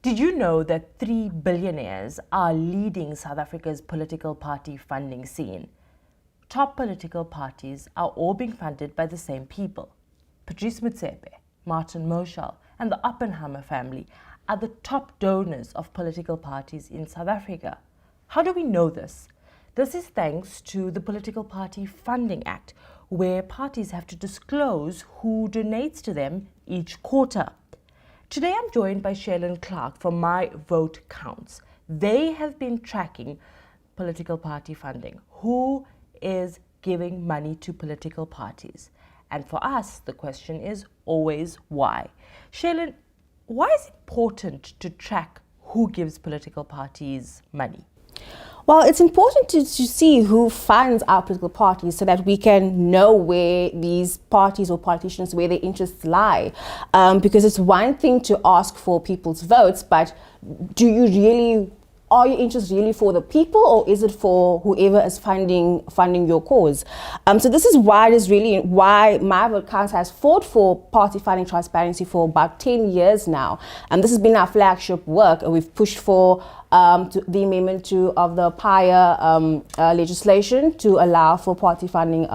Did you know that 3 billionaires are leading South Africa's political party funding scene? Top political parties are all being funded by the same people. Patrice Motsepe, Martin Moshal, and the Oppenheimer family are the top donors of political parties in South Africa. How do we know this? This is thanks to the Political Party Funding Act, where parties have to disclose who donates to them each quarter. Today I'm joined by Shaylin Clark from My Vote Counts. They have been tracking political party funding. Who is giving money to political parties? And for us, the question is always why. Shaylin, why is it important to track who gives political parties money? Well, it's important to see who funds our political parties so that we can know where these parties or politicians, where their interests lie. Because it's one thing to ask for people's votes, but are your interests really for the people, or is it for whoever is funding your cause? So this is why My Vote Counts has fought for party funding transparency for about 10 years now. And this has been our flagship work. We've pushed for the amendment of the prior legislation to allow for party funding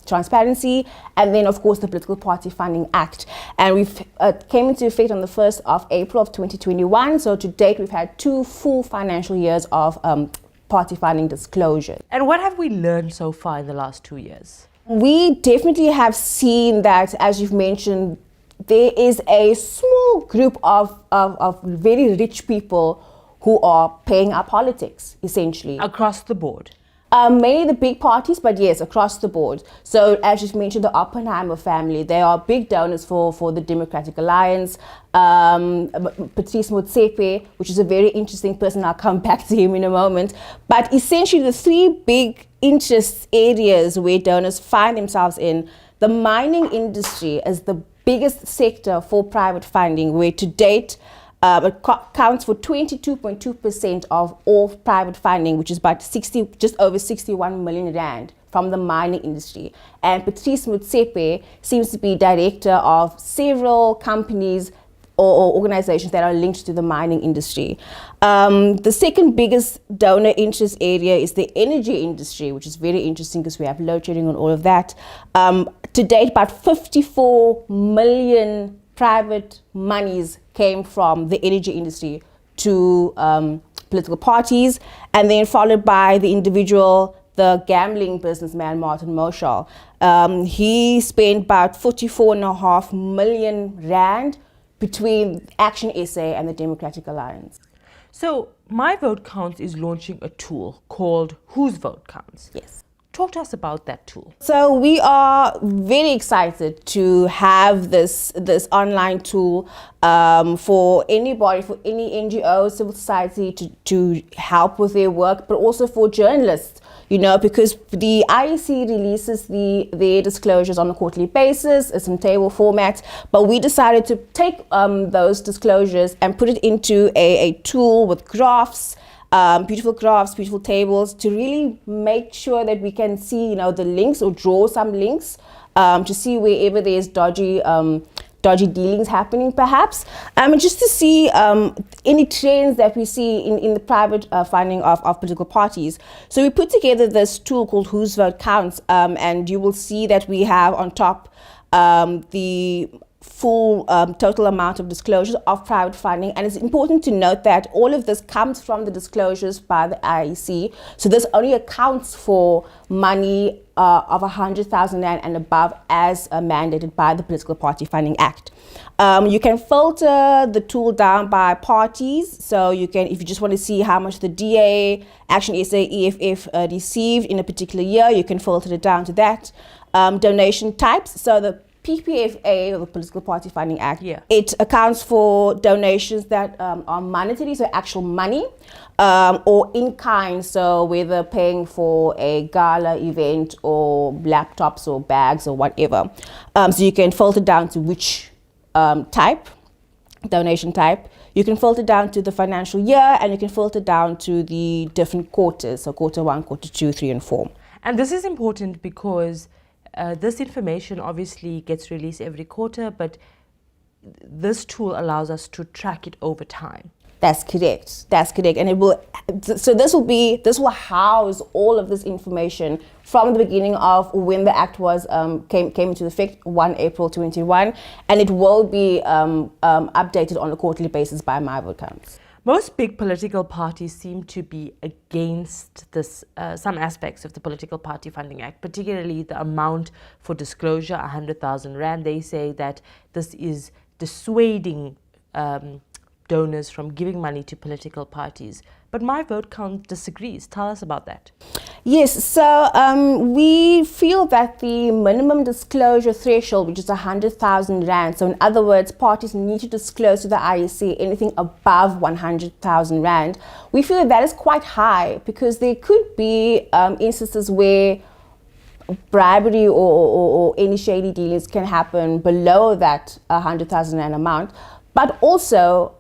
transparency, and then of course the Political Party Funding Act, and we've came into effect on the 1st of April of 2021. So to date we've had 2 full financial years of party funding disclosure. And what have we learned so far in the last 2 years? We definitely have seen that, as you've mentioned, there is a small group of very rich people who are paying our politics, essentially. Across the board? Mainly the big parties, but yes, across the board. So as you mentioned, the Oppenheimer family, they are big donors for the Democratic Alliance. Patrice Motsepe, which is a very interesting person, I'll come back to him in a moment. But essentially the 3 big interest areas where donors find themselves in, the mining industry is the biggest sector for private funding, where to date it counts for 22.2% of all private funding, which is about just over 61 million rand from the mining industry. And Patrice Motsepe seems to be director of several companies or organizations that are linked to the mining industry. The second biggest donor interest area is the energy industry, which is very interesting because we have load shedding and all of that. To date, about 54 million private monies came from the energy industry to political parties, and then followed by the gambling businessman Martin Moshal. He spent about 44.5 million rand between Action SA and the Democratic Alliance. So My Vote Counts is launching a tool called Whose Vote Counts? Yes. Talk to us about that tool. So we are very excited to have this online tool for anybody, for any NGO, civil society to help with their work, but also for journalists, because the IEC releases their disclosures on a quarterly basis. It's in table format, but we decided to take those disclosures and put it into a tool with graphs, beautiful tables, to really make sure that we can see, the links, or draw some links to see wherever there's dodgy dealings happening, perhaps, and just to see any trends that we see in the private funding of political parties. So we put together this tool called Whose Vote Counts, and you will see that we have on top the full total amount of disclosures of private funding. And it's important to note that all of this comes from the disclosures by the IEC. So this only accounts for money of 100,000 rand and above, as mandated by the Political Party Funding Act. You can filter the tool down by parties. So you can, if you just want to see how much the DA, Action SA, EFF received in a particular year, you can filter it down to that. Donation types. So the PPFA, or the Political Party Funding Act, it accounts for donations that are monetary, so actual money, or in kind, so whether paying for a gala event or laptops or bags or whatever. So you can filter down to which donation type. You can filter down to the financial year, and you can filter down to the different quarters, so quarter 1, quarter 2, 3, and 4. And this is important because this information obviously gets released every quarter, but this tool allows us to track it over time. That's correct. That's correct. And it will, so this will house all of this information from the beginning of when the act was came into effect, 1 April 2021, and it will be updated on a quarterly basis by My Vote Counts. Most big political parties seem to be against this, some aspects of the Political Party Funding Act, particularly the amount for disclosure, 100,000 Rand. They say that this is dissuading donors from giving money to political parties. But My Vote Count disagrees. Tell us about that. Yes, so we feel that the minimum disclosure threshold, which is 100,000 Rand, so in other words, parties need to disclose to the IEC anything above 100,000 Rand, we feel that is quite high, because there could be instances where bribery or any shady dealings can happen below that 100,000 Rand amount. But also,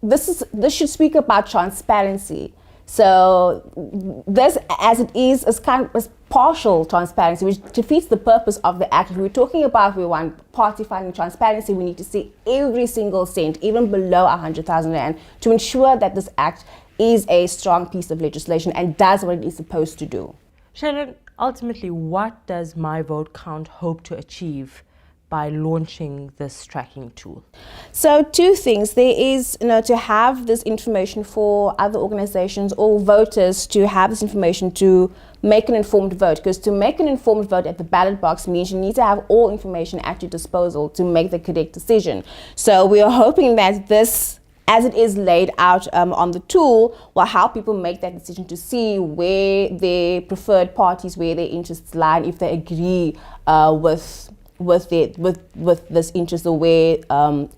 this should speak about transparency. So this, as it is kind of partial transparency, which defeats the purpose of the act. If we're talking about we want party funding transparency, we need to see every single cent, even below 100,000 Rand, to ensure that this act is a strong piece of legislation and does what it is supposed to do. Sharon, ultimately, what does My Vote Count hope to achieve by launching this tracking tool? So two things. There is, to have this information for other organizations or voters to have this information to make an informed vote. Because to make an informed vote at the ballot box means you need to have all information at your disposal to make the correct decision. So we are hoping that this, as it is laid out on the tool, will help people make that decision to see where their preferred parties, where their interests lie, and if they agree with this interest, or where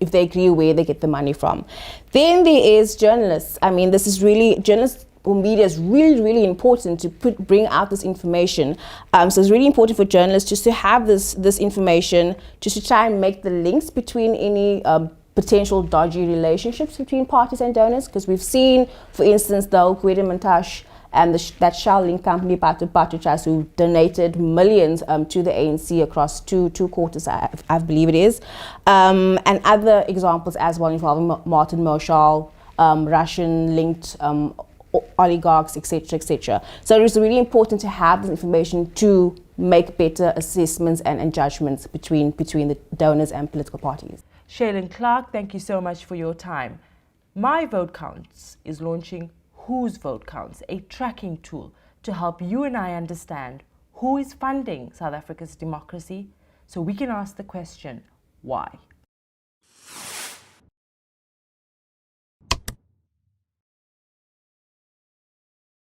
if they agree where they get the money from. Then there is journalists. I mean, this is really, journalists or media is really important to bring out this information. So it's really important for journalists just to have this information, just to try and make the links between any potential dodgy relationships between parties and donors, because we've seen, for instance, the Okwede Montash and that Shell Link company, Batu, who donated millions to the ANC across two quarters, I believe it is, and other examples as well involving Martin Moshal, Russian-linked oligarchs, etc., etc. So it's really important to have this information to make better assessments and judgments between the donors and political parties. Shaylin Clark, thank you so much for your time. My Vote Counts is launching Whose Vote Counts, a tracking tool to help you and I understand who is funding South Africa's democracy, so we can ask the question, why?